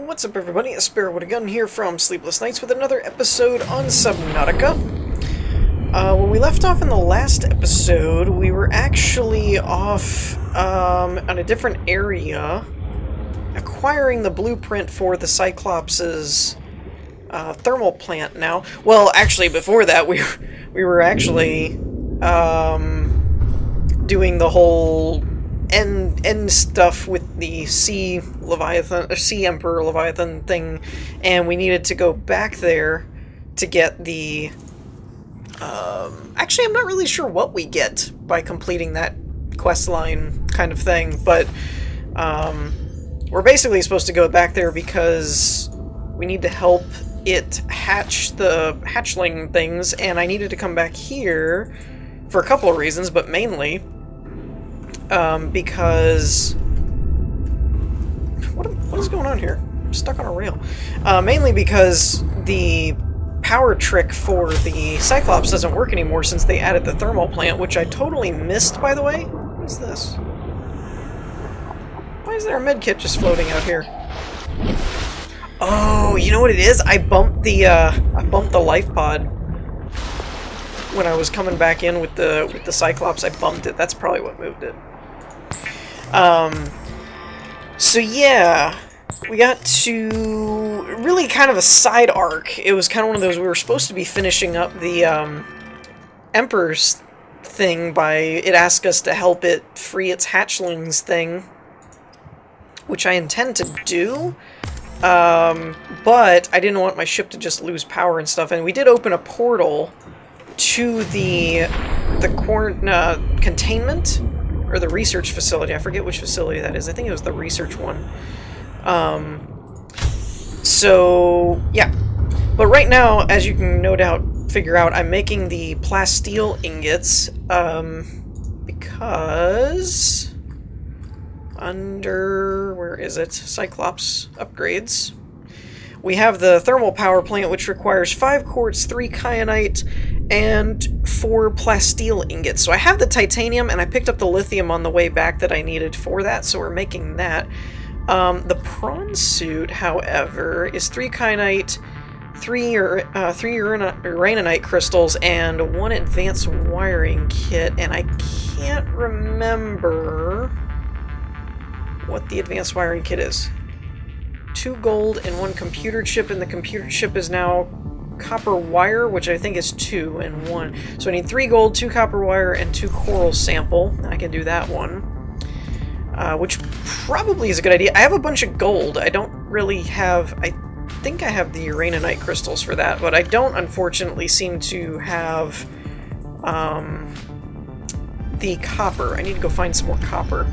What's up, everybody? A Sparrow with a Gun here from Sleepless Nights with another episode on Subnautica. When we left off in the last episode, we were actually off on a different area, acquiring the blueprint for the Cyclops' thermal plant now. Well, actually, before that, we were actually doing the whole end stuff with the Sea Leviathan, or Sea Emperor Leviathan thing, and we needed to go back there to get the... actually, I'm not really sure what we get by completing that questline kind of thing, but we're basically supposed to go back there because we need to help it hatch the hatchling things, and I needed to come back here for a couple of reasons, but mainly because... What is going on here? I'm stuck on a rail. Mainly because the power trick for the Cyclops doesn't work anymore since they added the thermal plant, which I totally missed, by the way. What is this? Why is there a medkit just floating out here? Oh, you know what it is? I bumped the life pod when I was coming back in with the Cyclops. I bumped it. That's probably what moved it. So yeah, we got to really kind of a side arc. It was kind of one of those, we were supposed to be finishing up the Emperor's thing by it asked us to help it free its hatchlings thing, which I intend to do, but I didn't want my ship to just lose power and stuff, and we did open a portal to the containment, or the research facility. I forget which facility that is. I think it was the research one. So, yeah. But right now, as you can no doubt figure out, I'm making the plasteel ingots, because under... where is it? Cyclops upgrades. We have the thermal power plant, which requires 5 quartz, 3 kyanite, and 4 plasteel ingots. So I have the titanium, and I picked up the lithium on the way back that I needed for that, so we're making that. The prawn suit, however, is 3 kyanite, 3 uraninite crystals, and 1 advanced wiring kit, and I can't remember what the advanced wiring kit is. 2 gold and 1 computer chip, and the computer chip is now copper wire, which I think is 2 and 1. So I need 3 gold, 2 copper wire, and 2 coral sample. I can do that one. Which probably is a good idea. I have a bunch of gold. I don't really have... I think I have the uraninite crystals for that, but I don't, unfortunately, seem to have the copper. I need to go find some more copper.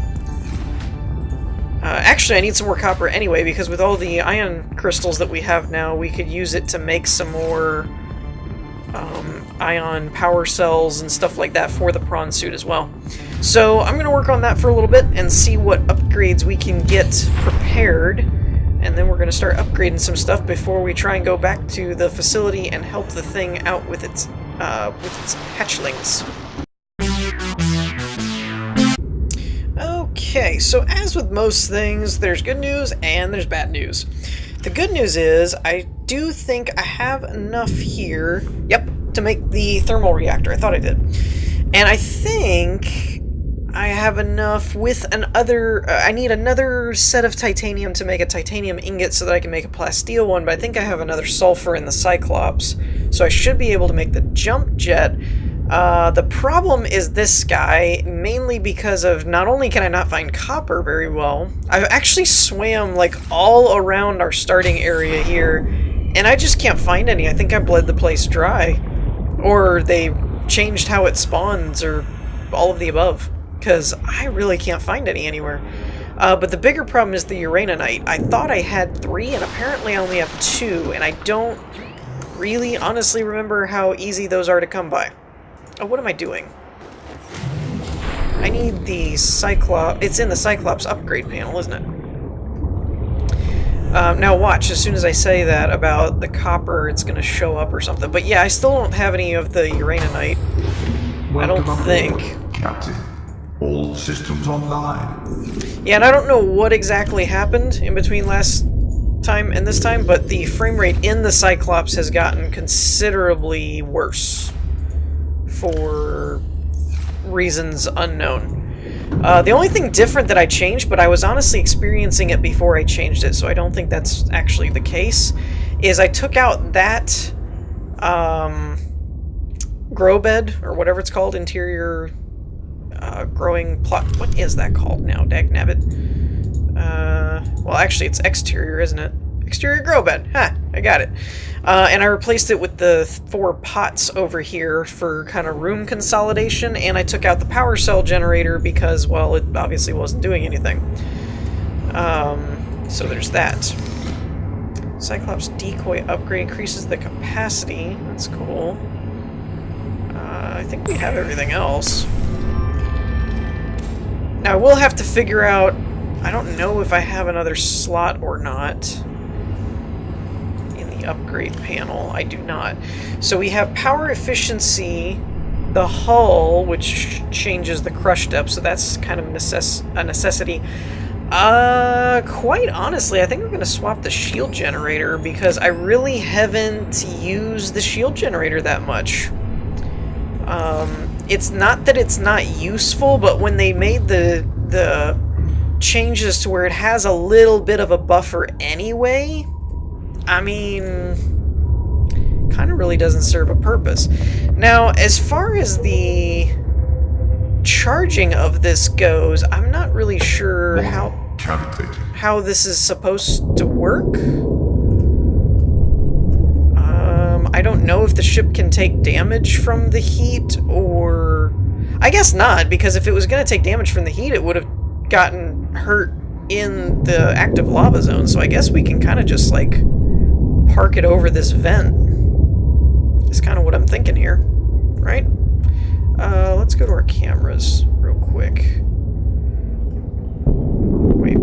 Actually, I need some more copper anyway, because with all the ion crystals that we have now, we could use it to make some more ion power cells and stuff like that for the prawn suit as well. So I'm going to work on that for a little bit and see what upgrades we can get prepared, and then we're going to start upgrading some stuff before we try and go back to the facility and help the thing out with its hatchlings. Okay, so as with most things, there's good news and there's bad news. The good news is, I do think I have enough here, yep, to make the thermal reactor. I thought I did. And I think I have enough with I need another set of titanium to make a titanium ingot so that I can make a plasteel one, but I think I have another sulfur in the Cyclops, so I should be able to make the jump jet. The problem is this guy, mainly because of, not only can I not find copper very well, I've actually swam like all around our starting area here, and I just can't find any. I think I bled the place dry, or they changed how it spawns, or all of the above, because I really can't find any anywhere. But the bigger problem is the uraninite. I thought I had 3, and apparently I only have 2, and I don't really honestly remember how easy those are to come by. Oh, what am I doing? I need the Cyclops... It's in the Cyclops upgrade panel, isn't it? Now watch, as soon as I say that about the copper, it's going to show up or something. But yeah, I still don't have any of the uraninite. I don't think. Captain. All systems online. Yeah, and I don't know what exactly happened in between last time and this time, but the frame rate in the Cyclops has gotten considerably worse for reasons unknown. The only thing different that I changed, but I was honestly experiencing it before I changed it, so I don't think that's actually the case, is I took out that grow bed, or whatever it's called, interior growing plot. What is that called now? Dagnabbit. Well, actually, it's exterior, isn't it? Exterior grow bed. Ha! I got it. And I replaced it with the 4 pots over here for kind of room consolidation, and I took out the power cell generator because, well, it obviously wasn't doing anything. So there's that. Cyclops decoy upgrade increases the capacity. That's cool. I think we have everything else. Now, we'll have to figure out... I don't know if I have another slot or not in the upgrade panel. I do not. So we have power efficiency, the hull, which changes the crush depth, so that's kind of a necessity. Quite honestly, I think we're going to swap the shield generator because I really haven't used the shield generator that much. It's not that it's not useful, but when they made the changes to where it has a little bit of a buffer anyway, I mean, kind of really doesn't serve a purpose. Now, as far as the charging of this goes, I'm not really sure how this is supposed to work. I don't know if the ship can take damage from the heat, or... I guess not, because if it was going to take damage from the heat, it would have gotten hurt in the active lava zone, so I guess we can kind of just, like, park it over this vent. That's kind of what I'm thinking here, right? Let's go to our cameras real quick. Wait.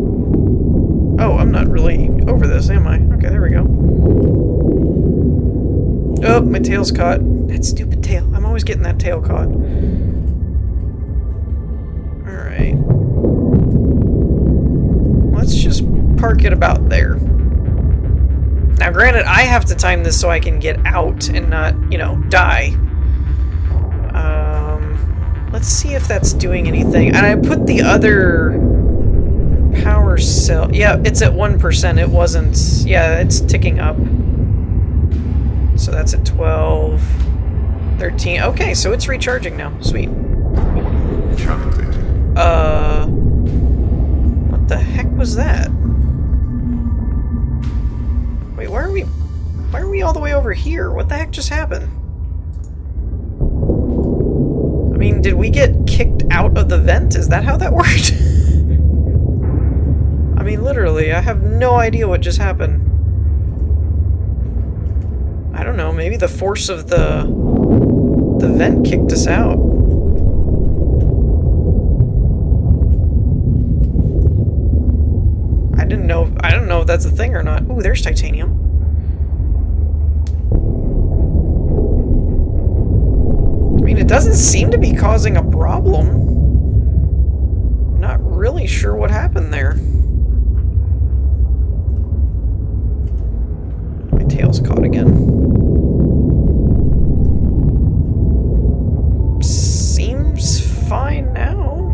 Oh, I'm not really over this, am I? Okay, there we go. Oh, my tail's caught. That stupid tail. I'm always getting that tail caught. Alright. Let's just park it about there. Now, granted, I have to time this so I can get out and not, you know, die. Let's see if that's doing anything. And I put the other power cell... Yeah, it's at 1%. It wasn't... Yeah, it's ticking up. So that's at 12... 13... Okay, so it's recharging now. Sweet. What the heck was that? Wait, why are we all the way over here? What the heck just happened? I mean, did we get kicked out of the vent? Is that how that worked? I mean, literally, I have no idea what just happened. I don't know, maybe the force of the vent kicked us out. I don't know if that's a thing or not. Ooh, there's titanium. I mean, it doesn't seem to be causing a problem. Not really sure what happened there. My tail's caught again. Seems fine now,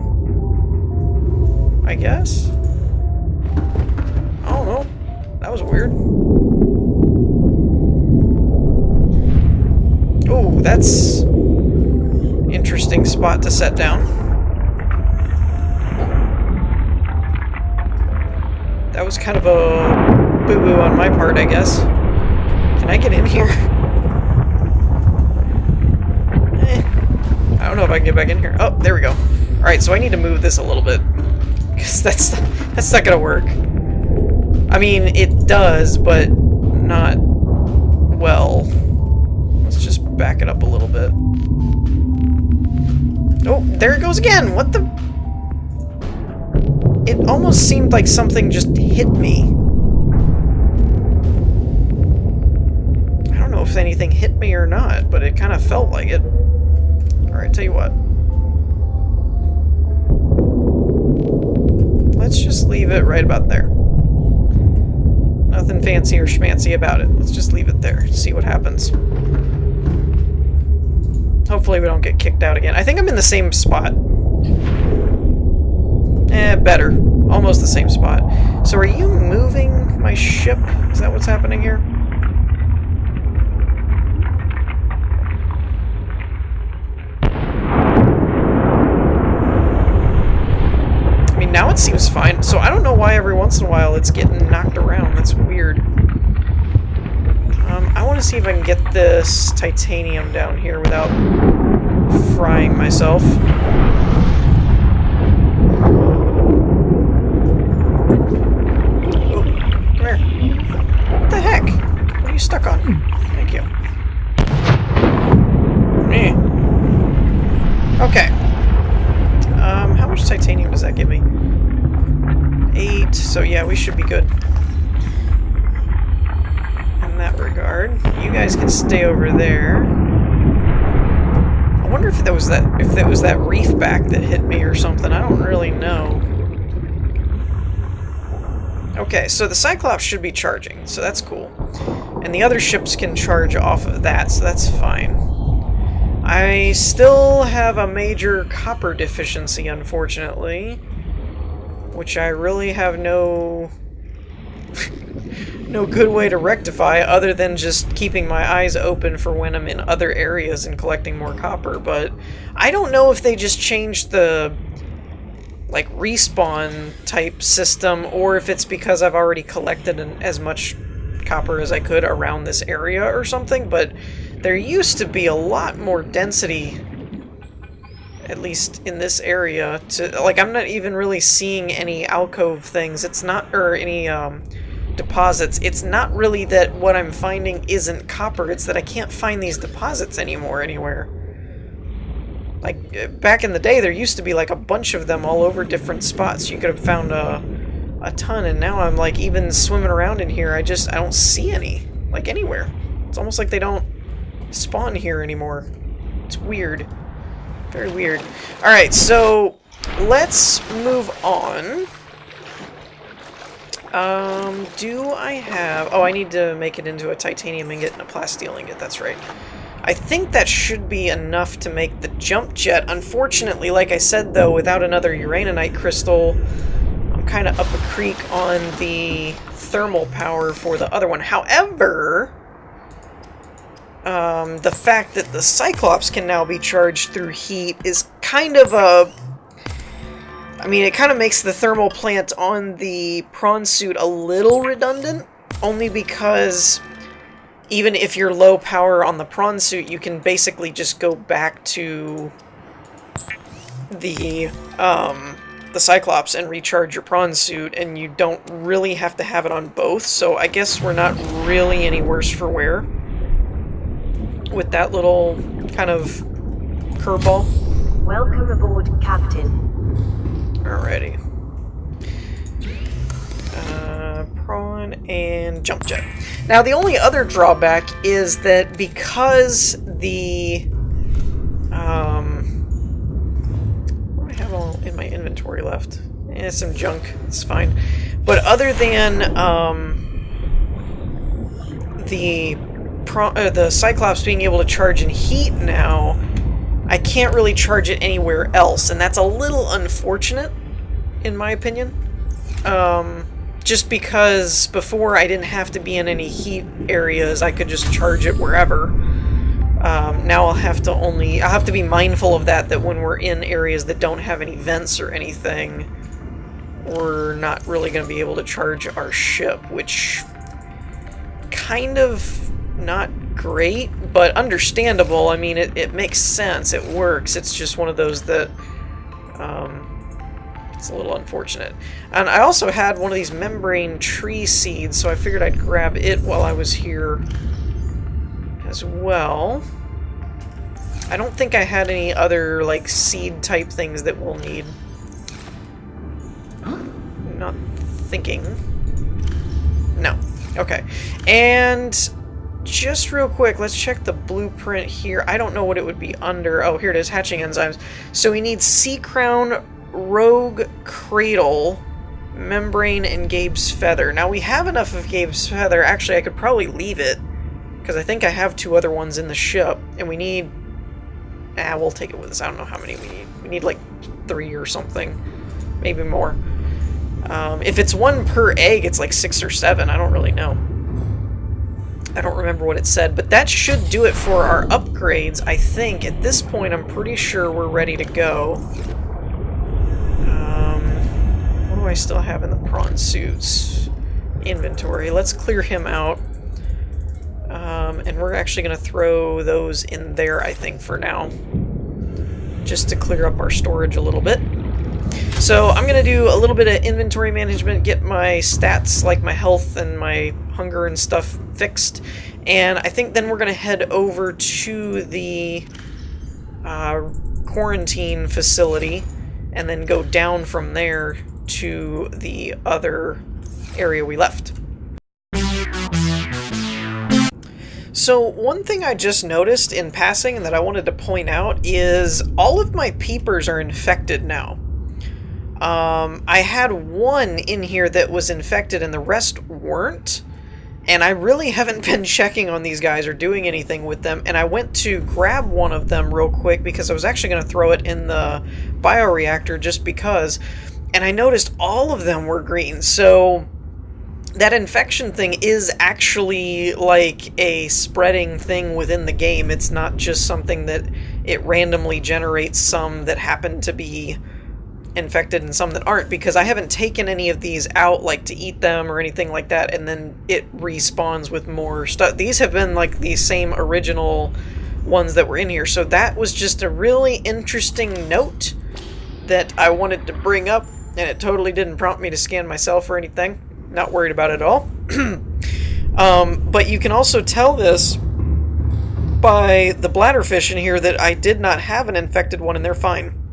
I guess. I don't know. That was weird. Oh, that's interesting spot to set down. That was kind of a boo-boo on my part, I guess. Can I get in here? I don't know if I can get back in here. Oh, there we go. Alright, so I need to move this a little bit. Because that's not gonna work. I mean, it does, but not well. Let's just back it up a little bit. Oh, there it goes again! What the... It almost seemed like something just hit me. I don't know if anything hit me or not, but it kind of felt like it. Alright, tell you what. Let's just leave it right about there. Nothing fancy or schmancy about it. Let's just leave it there. See what happens. Hopefully we don't get kicked out again. I think I'm in the same spot. Better. Almost the same spot. So are you moving my ship? Is that what's happening here? I mean, now it seems fine. So I don't know why every once in a while it's getting knocked around. That's weird. I want to see if I can get this titanium down here without frying myself. Oh, come here. What the heck? What are you stuck on? Thank you. Okay. How much titanium does that give me? 8. So yeah, we should be good. In that regard, you guys can stay over there. I wonder if that was that reef back that hit me or something. I don't really know. Okay, so the cyclops should be charging, so that's cool. And the other ships can charge off of that, so that's fine. I still have a major copper deficiency, unfortunately, which I really have no good way to rectify other than just keeping my eyes open for when I'm in other areas and collecting more copper. But I don't know if they just changed the like respawn type system or if it's because I've already collected as much copper as I could around this area or something, but there used to be a lot more density, at least in this area, to like I'm not even really seeing any alcove things. It's not, or any deposits. It's not really that what I'm finding isn't copper, it's that I can't find these deposits anymore anywhere. Like, back in the day, there used to be like a bunch of them all over different spots. You could have found a ton, and now I'm like, even swimming around in here, I don't see any, like, anywhere. It's almost like they don't spawn here anymore. It's weird. Very weird. Alright, so let's move on. Do I have... Oh, I need to make it into a titanium ingot and a plasteel ingot, that's right. I think that should be enough to make the jump jet. Unfortunately, like I said, though, without another uraninite crystal, I'm kind of up a creek on the thermal power for the other one. However, the fact that the cyclops can now be charged through heat is kind of a... I mean, it kind of makes the thermal plant on the prawn suit a little redundant, only because even if you're low power on the prawn suit, you can basically just go back to the cyclops and recharge your prawn suit, and you don't really have to have it on both, so I guess we're not really any worse for wear with that little kind of curveball. Welcome aboard, Captain. Alrighty. Prawn and jump jet. Now, the only other drawback is that because the... what do I have all in my inventory left? Some junk. It's fine. But other than the cyclops being able to charge in heat now, I can't really charge it anywhere else, and that's a little unfortunate, in my opinion. Just because before I didn't have to be in any heat areas, I could just charge it wherever. Now I'll have to be mindful of that when we're in areas that don't have any vents or anything, we're not really going to be able to charge our ship, which kind of not great, but understandable. I mean, it makes sense, it works, it's just one of those that it's a little unfortunate. And I also had one of these membrane tree seeds, so I figured I'd grab it while I was here as well. I don't think I had any other like seed type things that we'll need. Not thinking. No. Okay. And just real quick, let's check the blueprint here. I don't know what it would be under. Oh, here it is, hatching enzymes. So we need sea crown, rogue cradle, membrane, and Gabe's feather. Now we have enough of Gabe's feather. Actually, I could probably leave it, because I think I have 2 other ones in the ship, and we need... we'll take it with us. I don't know how many we need. We need like 3 or something. Maybe more. If it's 1 per egg, it's like 6 or 7. I don't really know. I don't remember what it said, but that should do it for our upgrades, I think. At this point, I'm pretty sure we're ready to go. What do I still have in the prawn suits? Inventory. Let's clear him out. And we're actually going to throw those in there, I think, for now. Just to clear up our storage a little bit. So I'm going to do a little bit of inventory management, get my stats, like my health and my hunger and stuff, fixed. And I think then we're going to head over to the quarantine facility and then go down from there to the other area we left. So one thing I just noticed in passing and that I wanted to point out is all of my peepers are infected now. I had 1 in here that was infected and the rest weren't. And I really haven't been checking on these guys or doing anything with them. And I went to grab one of them real quick because I was actually going to throw it in the bioreactor just because. And I noticed all of them were green. So that infection thing is actually like a spreading thing within the game. It's not just something that it randomly generates some that happen to be infected and some that aren't, because I haven't taken any of these out like to eat them or anything like that, and then it respawns with more stuff. These have been like the same original ones that were in here, so that was just a really interesting note that I wanted to bring up, and it totally didn't prompt me to scan myself or anything. Not worried about it at all. But you can also tell this by the bladderfish in here that I did not have an infected one and they're fine.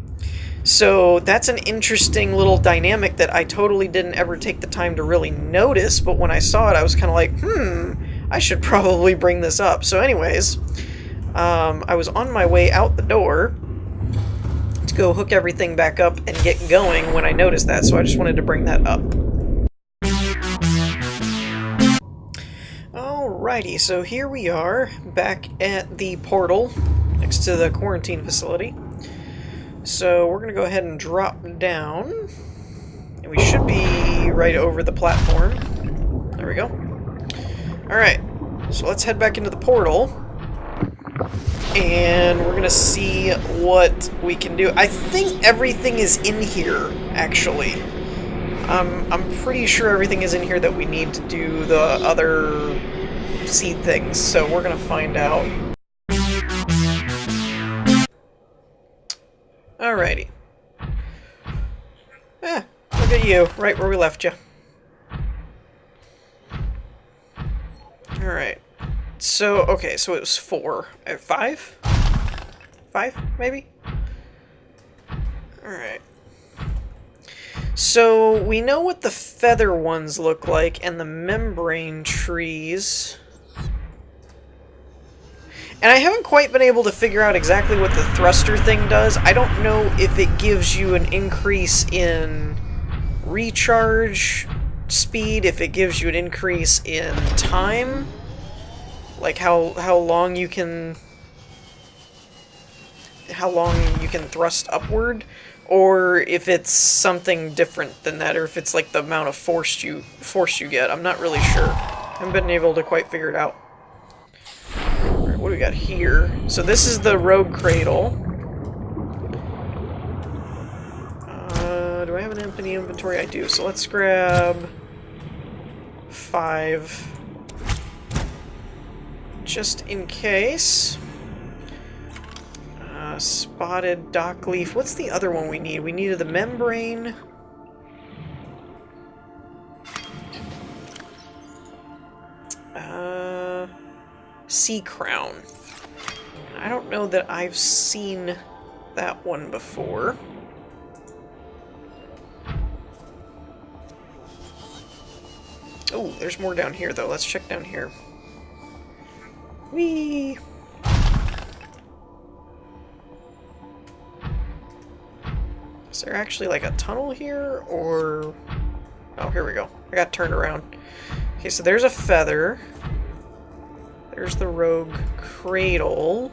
So that's an interesting little dynamic that I totally didn't ever take the time to really notice, but when I saw it I was kind of like, I should probably bring this up. So anyways, I was on my way out the door to go hook everything back up and get going when I noticed that, so I just wanted to bring that up. Alrighty, so here we are back at the portal next to the quarantine facility. So we're going to go ahead and drop down, and we should be right over the platform. There we go. Alright, so let's head back into the portal, and we're going to see what we can do. I think everything is in here, actually. I'm pretty sure everything is in here that we need to do the other seed things, so we're going to find out. Alrighty. Look at you, right where we left you. Alright. So, okay, so it was 4. 5? 5, maybe? Alright. So, we know what the feather ones look like, and the membrane trees. And I haven't quite been able to figure out exactly what the thruster thing does. I don't know if it gives you an increase in recharge speed, if it gives you an increase in time, like how long you can thrust upward, or if it's something different than that, or if it's like the amount of force you get. I'm not really sure. I haven't been able to quite figure it out. What do we got here? So this is the rogue cradle. Do I have an empty inventory? I do. So let's grab 5. Just in case. Spotted dock leaf. What's the other one we need? We needed the membrane. Sea crown. I don't know that I've seen that one before. Oh, there's more down here though. Let's check down here. Whee! Is there actually like a tunnel here, or Oh, here we go. I got turned around. Okay, so there's a feather. There's the rogue cradle.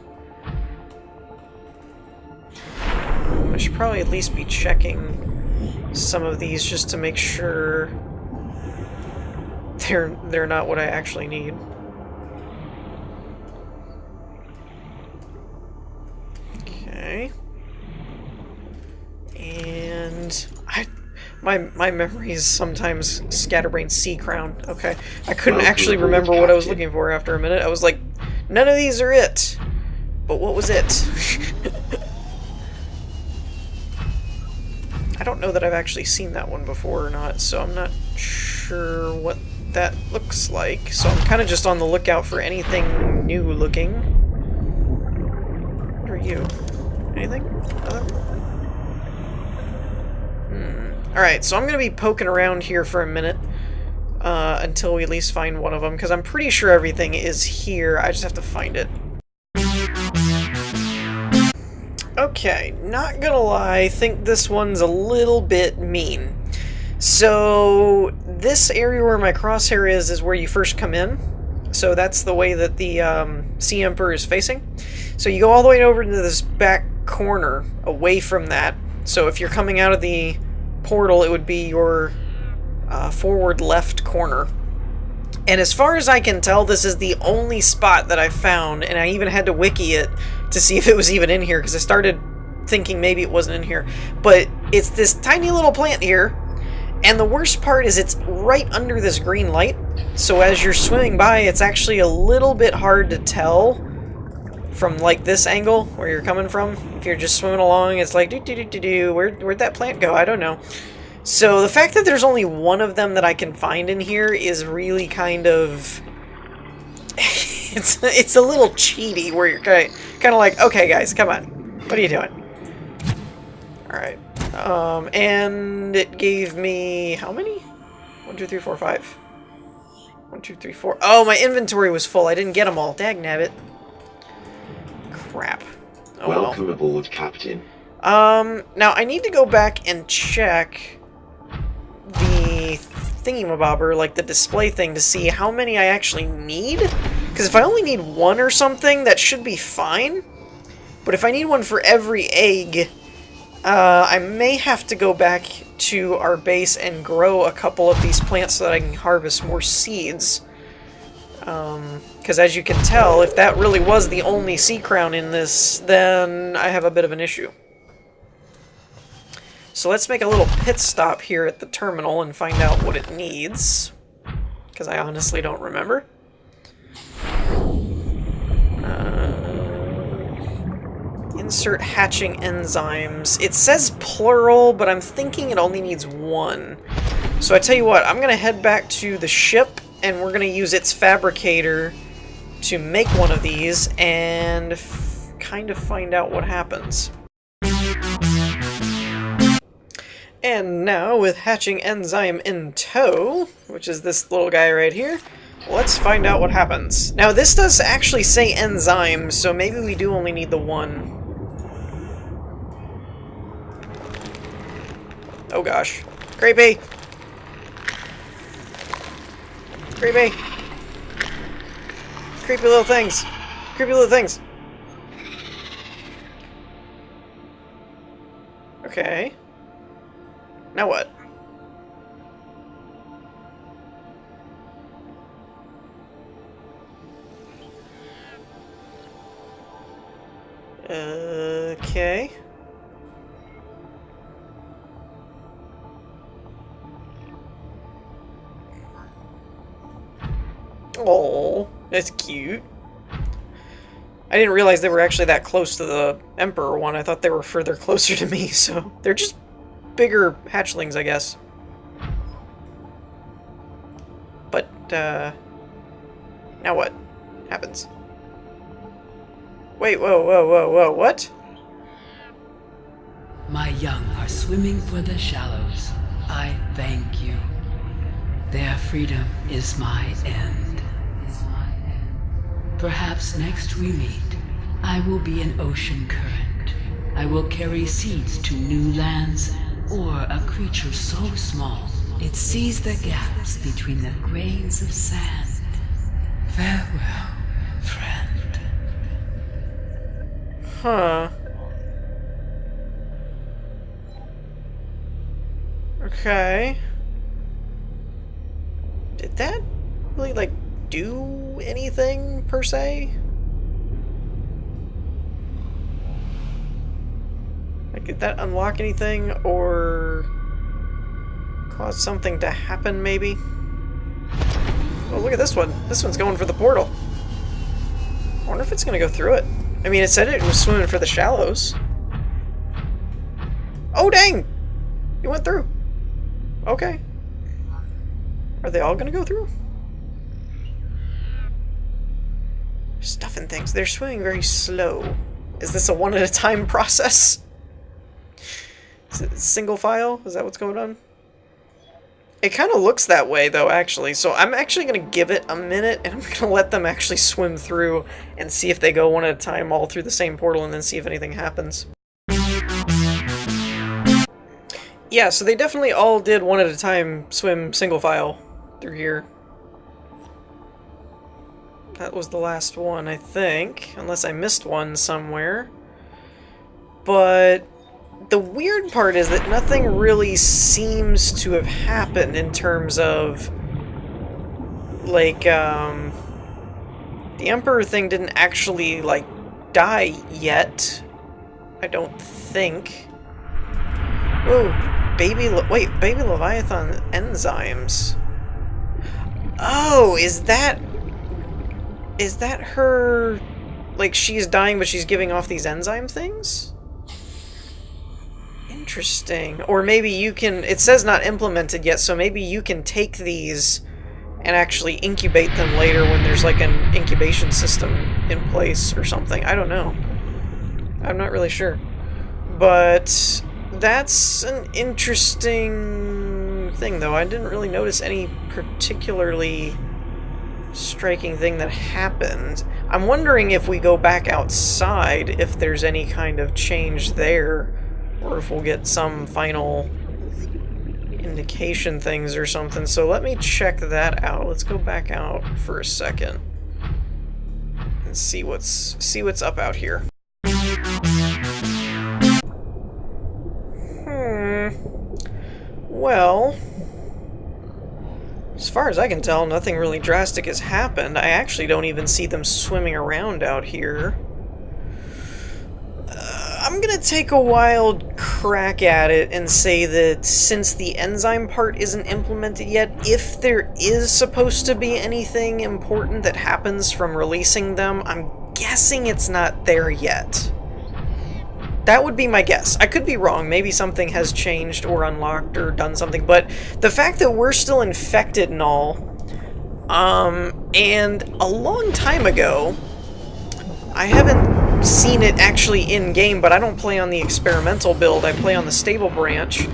I should probably at least be checking some of these just to make sure they're not what I actually need. Okay. And my memory is sometimes scatterbrain sea crown. Okay. I couldn't actually remember what I was looking for after a minute. I was like, none of these are it. But what was it? I don't know that I've actually seen that one before or not, so I'm not sure what that looks like. So I'm kind of just on the lookout for anything new looking. What are you? Anything? Nothing? Alright, so I'm going to be poking around here for a minute until we at least find one of them, because I'm pretty sure everything is here. I just have to find it. Okay, not gonna lie, I think this one's a little bit mean. So, this area where my crosshair is where you first come in. So that's the way that the Sea Emperor is facing. So you go all the way over to this back corner, away from that. So if you're coming out of the portal, it would be your forward left corner. And as far as I can tell, this is the only spot that I found, and I even had to wiki it to see if it was even in here, because I started thinking maybe it wasn't in here. But it's this tiny little plant here, and the worst part is it's right under this green light, so as you're swimming by, it's actually a little bit hard to tell from, like, this angle, where you're coming from. If you're just swimming along, it's like, where'd that plant go? I don't know. So the fact that there's only one of them that I can find in here is really kind of... it's a little cheaty, where you're kind of like, okay guys, come on. What are you doing? Alright. And it gave me... how many? 1, 2, 3, 4, 5. 1, 2, 3, 4. Oh, my inventory was full. I didn't get them all. Dagnabbit. Crap. Oh, Welcome well. aboard, Captain. Now I need to go back and check the thingamabobber, like the display thing, to see how many I actually need. Because if I only need one or something, that should be fine. But if I need one for every egg, I may have to go back to our base and grow a couple of these plants so that I can harvest more seeds. Because as you can tell, if that really was the only sea crown in this, then I have a bit of an issue. So let's make a little pit stop here at the terminal and find out what it needs. Because I honestly don't remember. Insert hatching enzymes. It says plural, but I'm thinking it only needs one. So I tell you what, I'm going to head back to the ship, and we're going to use its fabricator to make one of these, and kind of find out what happens. And now, with hatching enzyme in tow, which is this little guy right here, let's find out what happens. Now, this does actually say enzyme, so maybe we do only need the one. Oh gosh. Creepy! Creepy! Creepy little things! Creepy little things! Okay. Now what? Okay. Oh, that's cute. I didn't realize they were actually that close to the Emperor one. I thought they were further closer to me, so they're just bigger hatchlings, I guess. But, now what happens? Wait, whoa, what? My young are swimming for the shallows. I thank you. Their freedom is my end. Perhaps next we meet, I will be an ocean current. I will carry seeds to new lands, or a creature so small It sees the gaps between the grains of sand. Farewell, friend. Huh. Okay. Did that really, like, do anything, per se? Like, did that unlock anything, or cause something to happen, maybe? Oh, look at this one. This one's going for the portal. I wonder if it's gonna go through it. I mean, it said it was swimming for the shallows. Oh, dang! You went through. Okay. Are they all gonna go through? Stuffing things. They're swimming very slow. Is this a one-at-a-time process? Is it single file? Is that what's going on? It kind of looks that way, though, actually. So I'm actually going to give it a minute, and I'm going to let them actually swim through and see if they go one at a time all through the same portal, and then see if anything happens. Yeah, so they definitely all did one at a time swim single file through here. That was the last one, I think, unless I missed one somewhere. But the weird part is that nothing really seems to have happened in terms of, like, the Emperor thing didn't actually, like, die yet. I don't think. Oh, baby Leviathan enzymes. Oh, is that her, like, she's dying but she's giving off these enzyme things? Interesting. Or maybe you can, it says not implemented yet, so maybe you can take these and actually incubate them later when there's like an incubation system in place or something. I don't know. I'm not really sure. But that's an interesting thing, though. I didn't really notice any particularly striking thing that happened. I'm wondering if we go back outside, if there's any kind of change there, or if we'll get some final indication things or something. So let me check that out. Let's go back out for a second and see what's up out here. Well, as far as I can tell, nothing really drastic has happened. I actually don't even see them swimming around out here. I'm gonna take a wild crack at it and say that since the enzyme part isn't implemented yet, if there is supposed to be anything important that happens from releasing them, I'm guessing it's not there yet. That would be my guess. I could be wrong. Maybe something has changed or unlocked or done something, but the fact that we're still infected and all, and a long time ago, I haven't seen it actually in-game, but I don't play on the experimental build, I play on the stable branch,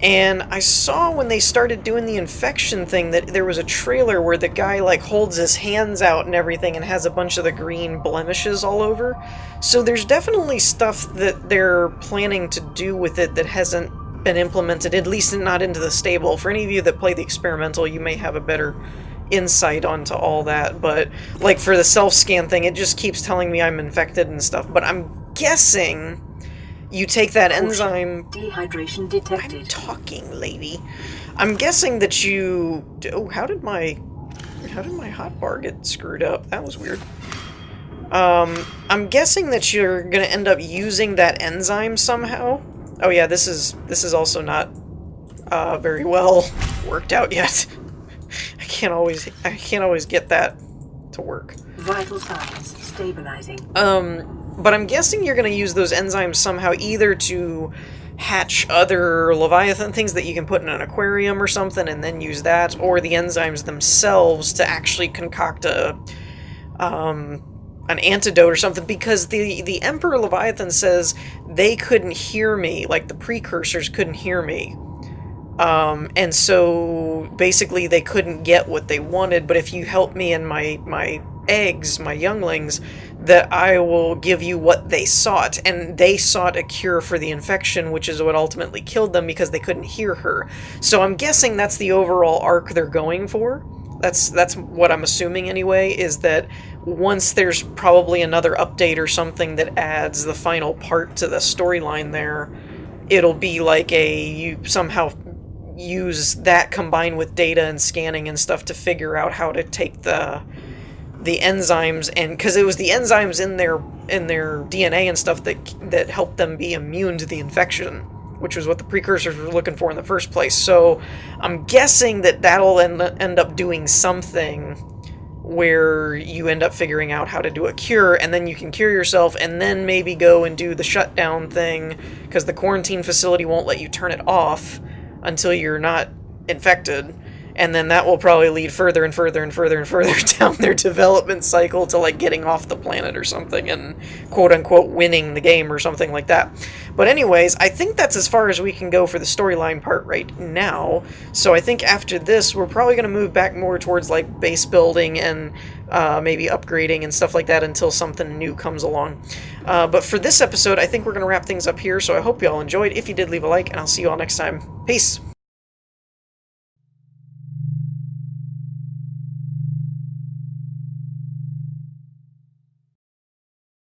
and I saw when they started doing the infection thing that there was a trailer where the guy like holds his hands out and everything and has a bunch of the green blemishes all over. So there's definitely stuff that they're planning to do with it that hasn't been implemented, at least not into the stable. For any of you that play the experimental, you may have a better insight onto all that, but like for the self-scan thing, it just keeps telling me I'm infected and stuff, but I'm guessing you take that enzyme... Dehydration detected. I'm talking, lady. I'm guessing that you... Oh, how did my hotbar get screwed up? That was weird. I'm guessing that you're gonna end up using that enzyme somehow. Oh yeah, this is also not very well worked out yet. I can't always get that to work. Vital signs stabilizing. But I'm guessing you're going to use those enzymes somehow, either to hatch other Leviathan things that you can put in an aquarium or something and then use that, or the enzymes themselves to actually concoct an antidote or something, because the Emperor Leviathan says they couldn't hear me, like the precursors couldn't hear me. And so basically they couldn't get what they wanted, but if you help me and my eggs, my younglings, that I will give you what they sought. And they sought a cure for the infection, which is what ultimately killed them because they couldn't hear her. So I'm guessing that's the overall arc they're going for. That's what I'm assuming anyway, is that once there's probably another update or something that adds the final part to the storyline there, it'll be like you somehow use that combined with data and scanning and stuff to figure out how to take the enzymes, and because it was the enzymes in their DNA and stuff that helped them be immune to the infection, which was what the precursors were looking for in the first place. So I'm guessing that'll end up doing something where you end up figuring out how to do a cure, and then you can cure yourself, and then maybe go and do the shutdown thing, because the quarantine facility won't let you turn it off until you're not infected. And then that will probably lead further and further and further and further down their development cycle to like getting off the planet or something and quote-unquote winning the game or something like that. But anyways, I think that's as far as we can go for the storyline part right now. So I think after this, we're probably going to move back more towards like base building and maybe upgrading and stuff like that until something new comes along. But for this episode, I think we're going to wrap things up here. So I hope you all enjoyed. If you did, leave a like, and I'll see you all next time. Peace!